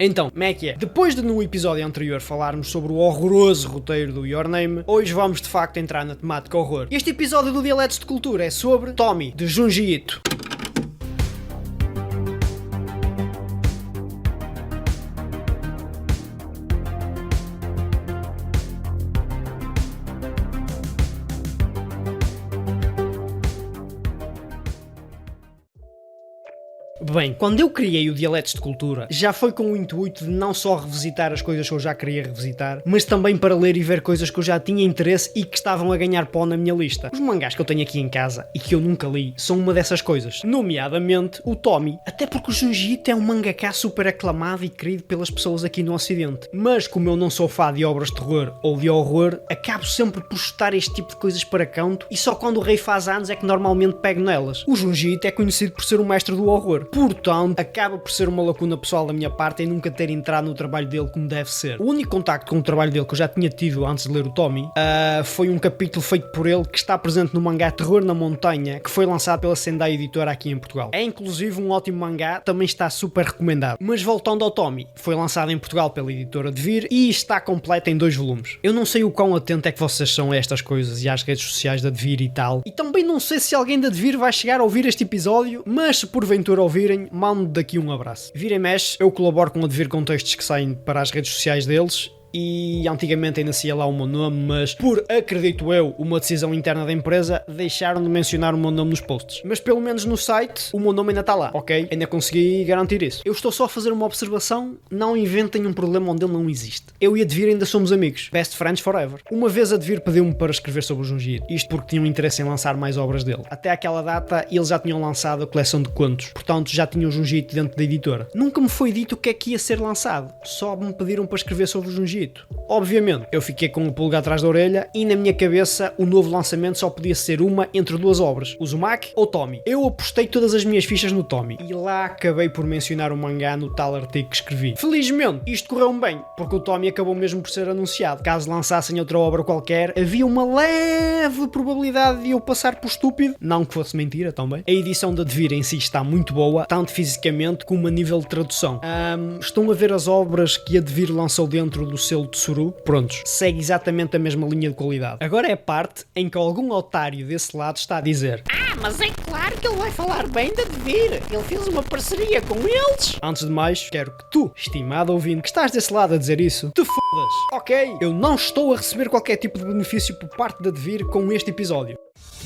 Então, como é que é? Depois de no episódio anterior falarmos sobre o horroroso roteiro do Your Name, hoje vamos de facto entrar na temática horror. Este episódio do Dialetos de Cultura é sobre Tommy, de Junji Ito. Bem, quando eu criei o Dialetos de Cultura, já foi com o intuito de não só revisitar as coisas que eu já queria revisitar, mas também para ler e ver coisas que eu já tinha interesse e que estavam a ganhar pó na minha lista. Os mangás que eu tenho aqui em casa e que eu nunca li são uma dessas coisas, nomeadamente o Tommy, até porque o Junji Ito é um mangaka super aclamado e querido pelas pessoas aqui no ocidente. Mas como eu não sou fã de obras de terror ou de horror, acabo sempre por chutar este tipo de coisas para canto e só quando o rei faz anos é que normalmente pego nelas. O Junji Ito é conhecido por ser o mestre do horror. Portanto, acaba por ser uma lacuna pessoal da minha parte em nunca ter entrado no trabalho dele como deve ser. O único contacto com o trabalho dele que eu já tinha tido antes de ler o Tommy foi um capítulo feito por ele que está presente no mangá Terror na Montanha, que foi lançado pela Sendai Editora aqui em Portugal. É inclusive um ótimo mangá, também está super recomendado. Mas voltando ao Tommy, foi lançado em Portugal pela editora Devir e está completo em 2 volumes. Eu não sei o quão atento é que vocês são a estas coisas e às redes sociais da Devir e tal, e também não sei se alguém da Devir vai chegar a ouvir este episódio, mas se porventura ouvirem, mando daqui um abraço. Vira e mexe, eu colaboro com a Devir com textos que saem para as redes sociais deles e antigamente ainda se ia lá o meu nome, mas por, acredito eu, uma decisão interna da empresa, deixaram de mencionar o meu nome nos posts. Mas pelo menos no site, o meu nome ainda está lá, ok? Ainda consegui garantir isso. Eu estou só a fazer uma observação, não inventem um problema onde ele não existe. Eu e a Devir ainda somos amigos. Best friends forever. Uma vez a Devir pediu-me para escrever sobre o Junji Ito, isto porque tinham interesse em lançar mais obras dele. Até aquela data, eles já tinham lançado a coleção de contos, portanto já tinham o Junji Ito dentro da editora. Nunca me foi dito o que é que ia ser lançado, só me pediram para escrever sobre o Junji Ito. Obviamente, eu fiquei com o pulgar atrás da orelha e na minha cabeça o novo lançamento só podia ser uma entre 2 obras, o Uzumaki ou Tommy. Eu apostei todas as minhas fichas no Tommy e lá acabei por mencionar o mangá no tal artigo que escrevi. Felizmente, isto correu-me bem, porque o Tommy acabou mesmo por ser anunciado. Caso lançassem outra obra qualquer, havia uma leve probabilidade de eu passar por estúpido, não que fosse mentira também. A edição da Devir em si está muito boa, tanto fisicamente como a nível de tradução. Estão a ver as obras que a Devir lançou dentro do selo Tsuru? Prontos, segue exatamente a mesma linha de qualidade. Agora é a parte em que algum otário desse lado está a dizer: mas é claro que ele vai falar bem da Devir. Ele fez uma parceria com eles. Antes de mais, quero que tu, estimado ouvinte, que estás desse lado a dizer isso, te fodas, ok? Eu não estou a receber qualquer tipo de benefício por parte da Devir com este episódio.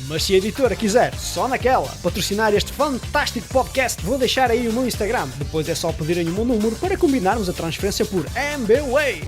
Mas se a editora quiser, só naquela, patrocinar este fantástico podcast, vou deixar aí o meu Instagram. Depois é só pedirem o meu número para combinarmos a transferência por MBWay.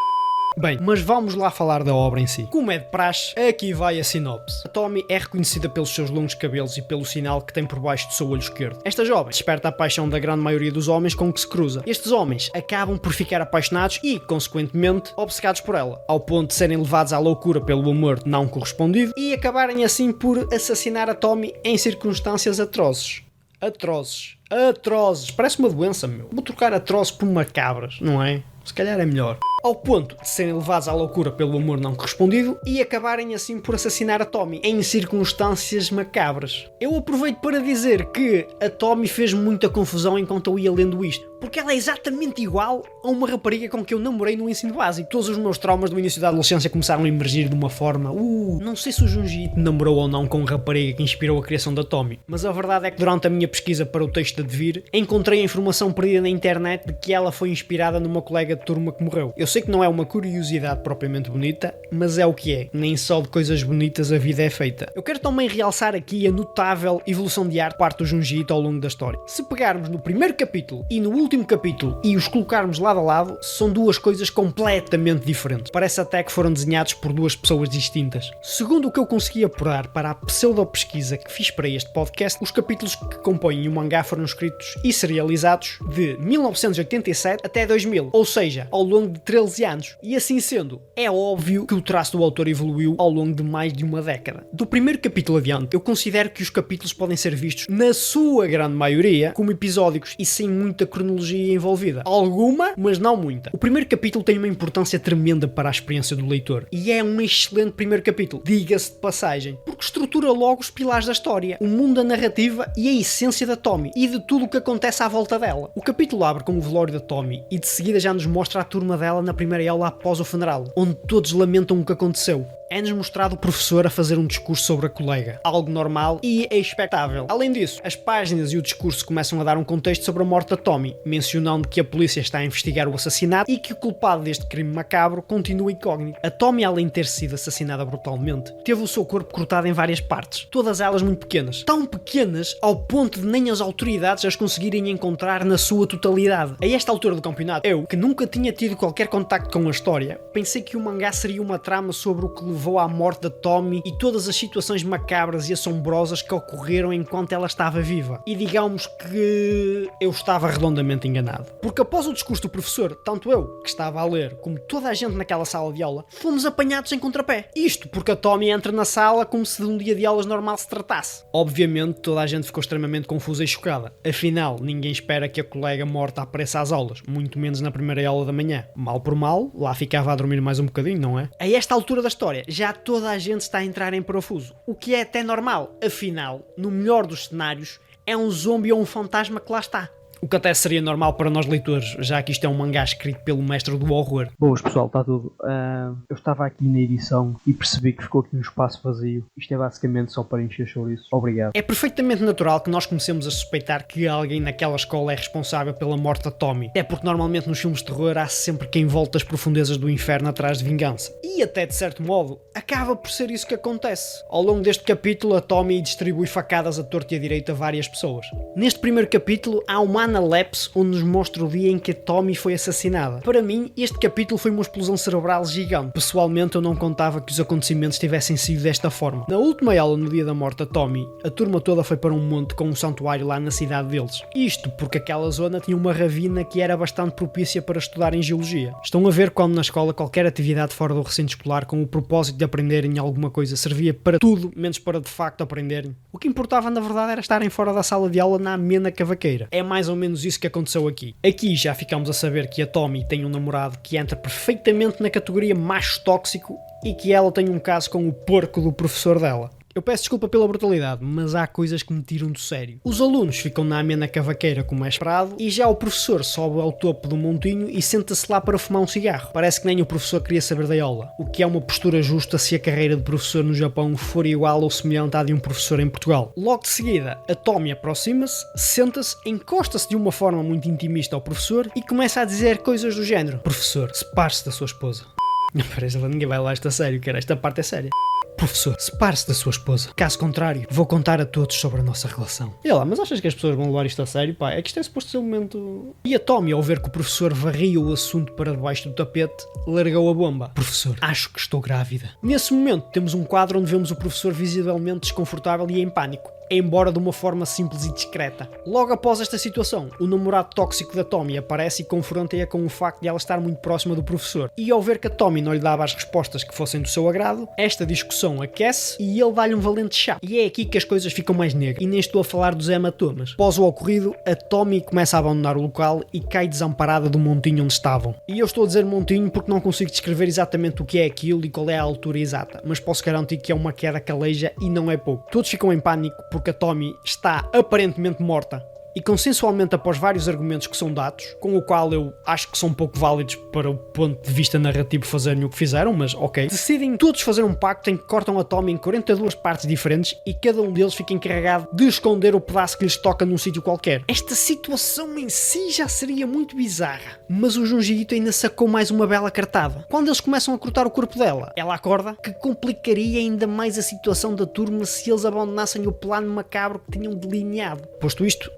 Bem, mas vamos lá falar da obra em si. Como é de praxe, aqui vai a sinopse. A Tommy é reconhecida pelos seus longos cabelos e pelo sinal que tem por baixo do seu olho esquerdo. Esta jovem desperta a paixão da grande maioria dos homens com que se cruza. Estes homens acabam por ficar apaixonados e, consequentemente, obcecados por ela, ao ponto de serem levados à loucura pelo amor não correspondido e acabarem assim por assassinar a Tommy em circunstâncias atrozes. Atrozes. Parece uma doença, meu. Vou trocar atrozes por macabras, não é? Se calhar é melhor. Ao ponto de serem levados à loucura pelo amor não correspondido e acabarem assim por assassinar a Tommy em circunstâncias macabras. Eu aproveito para dizer que a Tommy fez muita confusão enquanto eu ia lendo isto, porque ela é exatamente igual a uma rapariga com que eu namorei no ensino básico. Todos os meus traumas do início da adolescência começaram a emergir de uma forma... não sei se o Junji Ito namorou ou não com a rapariga que inspirou a criação da Tommy, mas a verdade é que durante a minha pesquisa para o texto da Devir, encontrei a informação perdida na internet de que ela foi inspirada numa colega de turma que morreu. Eu sei que não é uma curiosidade propriamente bonita, mas é o que é. Nem só de coisas bonitas a vida é feita. Eu quero também realçar aqui a notável evolução de arte por parte do Junji Ito ao longo da história. Se pegarmos no primeiro capítulo e no último capítulo e os colocarmos lado a lado, são 2 coisas completamente diferentes. Parece até que foram desenhados por 2 pessoas distintas. Segundo o que eu consegui apurar para a pseudo-pesquisa que fiz para este podcast, os capítulos que compõem o mangá foram escritos e serializados de 1987 até 2000, ou seja, ao longo de 13 anos. E assim sendo, é óbvio que o traço do autor evoluiu ao longo de mais de uma década. Do primeiro capítulo adiante, eu considero que os capítulos podem ser vistos, na sua grande maioria, como episódicos e sem muita cronologia tecnologia envolvida. Alguma, mas não muita. O primeiro capítulo tem uma importância tremenda para a experiência do leitor. E é um excelente primeiro capítulo, diga-se de passagem, porque estrutura logo os pilares da história, o mundo da narrativa e a essência da Tommy e de tudo o que acontece à volta dela. O capítulo abre com o velório da Tommy e de seguida já nos mostra a turma dela na primeira aula após o funeral, onde todos lamentam o que aconteceu. É-nos mostrado o professor a fazer um discurso sobre a colega, algo normal e expectável. Além disso, as páginas e o discurso começam a dar um contexto sobre a morte da Tommy, mencionando que a polícia está a investigar o assassinato e que o culpado deste crime macabro continua incógnito. A Tommy, além de ter sido assassinada brutalmente, teve o seu corpo cortado em várias partes, todas elas muito pequenas. Tão pequenas ao ponto de nem as autoridades as conseguirem encontrar na sua totalidade. A esta altura do campeonato, eu, que nunca tinha tido qualquer contacto com a história, pensei que o mangá seria uma trama sobre o que levou à morte da Tommy e todas as situações macabras e assombrosas que ocorreram enquanto ela estava viva. E digamos que eu estava redondamente enganado. Porque após o discurso do professor, tanto eu, que estava a ler, como toda a gente naquela sala de aula, fomos apanhados em contrapé. Isto porque a Tommy entra na sala como se de um dia de aulas normal se tratasse. Obviamente toda a gente ficou extremamente confusa e chocada. Afinal, ninguém espera que a colega morta apareça às aulas, muito menos na primeira aula da manhã. Mal por mal, lá ficava a dormir mais um bocadinho, não é? A esta altura da história, já toda a gente está a entrar em parafuso, o que é até normal. Afinal, no melhor dos cenários, é um zombie ou um fantasma que lá está. O que até seria normal para nós leitores, já que isto é um mangá escrito pelo mestre do horror. Boas pessoal, está tudo. Eu estava aqui na edição e percebi que ficou aqui um espaço vazio. Isto é basicamente só para encher chouriço. Obrigado. É perfeitamente natural que nós comecemos a suspeitar que alguém naquela escola é responsável pela morte da Tommy. É porque normalmente nos filmes de terror há sempre quem volta das profundezas do inferno atrás de vingança. E até de certo modo, acaba por ser isso que acontece. Ao longo deste capítulo, a Tommy distribui facadas a torto e a direito a várias pessoas. Neste primeiro capítulo, há uma analepse onde nos mostra o dia em que a Tommy foi assassinada. Para mim, este capítulo foi uma explosão cerebral gigante. Pessoalmente, eu não contava que os acontecimentos tivessem sido desta forma. Na última aula, no dia da morte da Tommy, a turma toda foi para um monte com um santuário lá na cidade deles. Isto porque aquela zona tinha uma ravina que era bastante propícia para estudar em geologia. Estão a ver como na escola qualquer atividade fora do recinto escolar com o propósito de aprenderem alguma coisa servia para tudo, menos para de facto aprenderem. O que importava na verdade era estarem fora da sala de aula na amena cavaqueira. É mais ou menos isso que aconteceu aqui. Aqui já ficamos a saber que a Tommy tem um namorado que entra perfeitamente na categoria macho tóxico e que ela tem um caso com o porco do professor dela. Eu peço desculpa pela brutalidade, mas há coisas que me tiram do sério. Os alunos ficam na amena cavaqueira como é esperado e já o professor sobe ao topo do montinho e senta-se lá para fumar um cigarro. Parece que nem o professor queria saber da aula, o que é uma postura justa se a carreira de professor no Japão for igual ou semelhante à de um professor em Portugal. Logo de seguida, a Tommy aproxima-se, senta-se, encosta-se de uma forma muito intimista ao professor e começa a dizer coisas do género: professor, separe-se da sua esposa. Não parece, ninguém vai lá isto a sério, cara, esta parte é séria. Professor, separe-se da sua esposa. Caso contrário, vou contar a todos sobre a nossa relação. E lá, mas achas que as pessoas vão levar isto a sério? Pá, é que isto é suposto ser um momento... E a Tommy, ao ver que o professor varria o assunto para debaixo do tapete, largou a bomba. Professor, acho que estou grávida. Nesse momento, temos um quadro onde vemos o professor visivelmente desconfortável e em pânico, embora de uma forma simples e discreta. Logo após esta situação, o namorado tóxico da Tommy aparece e confronta-a com o facto de ela estar muito próxima do professor. E ao ver que a Tommy não lhe dava as respostas que fossem do seu agrado, esta discussão aquece e ele dá-lhe um valente chá. E é aqui que as coisas ficam mais negras. E nem estou a falar dos hematomas. Após o ocorrido, a Tommy começa a abandonar o local e cai desamparada do montinho onde estavam. E eu estou a dizer montinho porque não consigo descrever exatamente o que é aquilo e qual é a altura exata, mas posso garantir que é uma queda caleja e não é pouco. Todos ficam em pânico porque a Tommy está aparentemente morta. E consensualmente após vários argumentos que são dados, com o qual eu acho que são pouco válidos para o ponto de vista narrativo fazerem o que fizeram, mas ok, decidem todos fazer um pacto em que cortam a Tommy em 42 partes diferentes e cada um deles fica encarregado de esconder o pedaço que lhes toca num sítio qualquer. Esta situação em si já seria muito bizarra, mas o Junji Ito ainda sacou mais uma bela cartada. Quando eles começam a cortar o corpo dela, ela acorda que complicaria ainda mais a situação da turma se eles abandonassem o plano macabro que tinham delineado. Posto isto,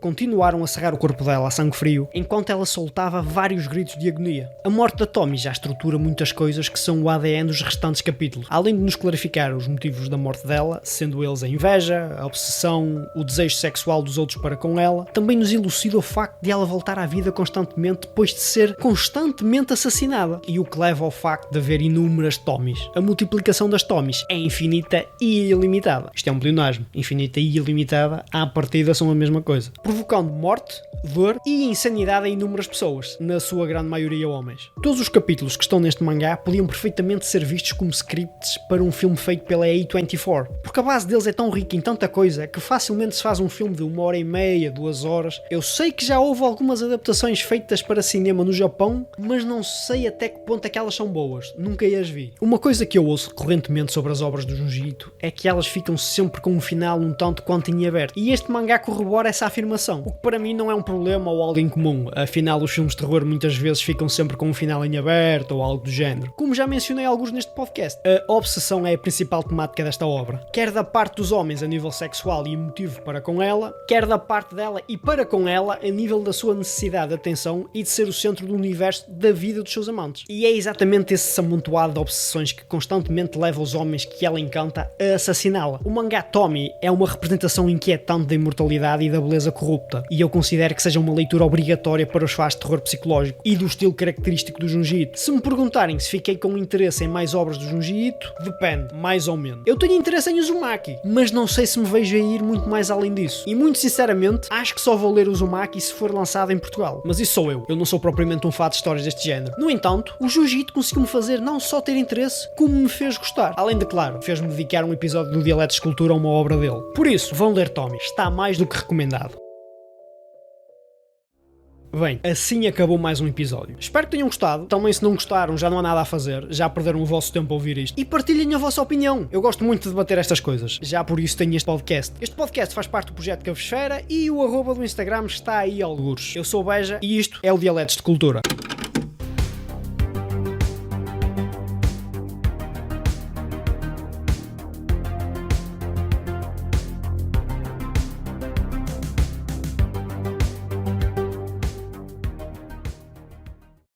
continuaram a serrar o corpo dela a sangue frio, enquanto ela soltava vários gritos de agonia. A morte da Tommy já estrutura muitas coisas que são o ADN dos restantes capítulos, além de nos clarificar os motivos da morte dela, sendo eles a inveja, a obsessão, o desejo sexual dos outros para com ela. Também nos elucida o facto de ela voltar à vida constantemente depois de ser constantemente assassinada, e o que leva ao facto de haver inúmeras Tommys. A multiplicação das Tommys é infinita e ilimitada. Isto é um pleonasmo. Infinita e ilimitada, à partida são a mesma coisa. coisa, provocando morte, dor e insanidade a inúmeras pessoas, na sua grande maioria homens. Todos os capítulos que estão neste mangá podiam perfeitamente ser vistos como scripts para um filme feito pela A24, porque a base deles é tão rica em tanta coisa que facilmente se faz um filme de 1h30, 2 horas. Eu sei que já houve algumas adaptações feitas para cinema no Japão, mas não sei até que ponto é que elas são boas, nunca as vi. Uma coisa que eu ouço recorrentemente sobre as obras do Junji Ito é que elas ficam sempre com um final um tanto quanto em aberto, e este mangá corrobora essa afirmação, o que para mim não é um problema ou algo incomum, afinal os filmes de terror muitas vezes ficam sempre com um final em aberto ou algo do género. Como já mencionei alguns neste podcast, a obsessão é a principal temática desta obra, quer da parte dos homens a nível sexual e emotivo para com ela, quer da parte dela e para com ela a nível da sua necessidade de atenção e de ser o centro do universo da vida dos seus amantes. E é exatamente esse amontoado de obsessões que constantemente leva os homens que ela encanta a assassiná-la. O mangá Tommy é uma representação inquietante da imortalidade e da beleza corrupta, e eu considero que seja uma leitura obrigatória para os fãs de terror psicológico e do estilo característico do Junji Ito. Se me perguntarem se fiquei com interesse em mais obras do Junji Ito, depende, mais ou menos. Eu tenho interesse em Uzumaki, mas não sei se me vejo a ir muito mais além disso. E muito sinceramente, acho que só vou ler Uzumaki se for lançado em Portugal. Mas isso sou eu não sou propriamente um fã de histórias deste género. No entanto, o Junji Ito conseguiu-me fazer não só ter interesse, como me fez gostar. Além de, claro, fez-me dedicar um episódio do Dialetos de Cultura a uma obra dele. Por isso, vão ler Tommy, está mais do que recomendado. Bem, assim acabou mais um episódio. Espero que tenham gostado. Também, se não gostaram, já não há nada a fazer, já perderam o vosso tempo a ouvir isto. E partilhem a vossa opinião. Eu gosto muito de debater estas coisas, já por isso tenho este podcast. Este podcast faz parte do projeto Cavesfera e o @ do Instagram está aí algures. Eu sou o Beja e isto é o Dialetos de Cultura.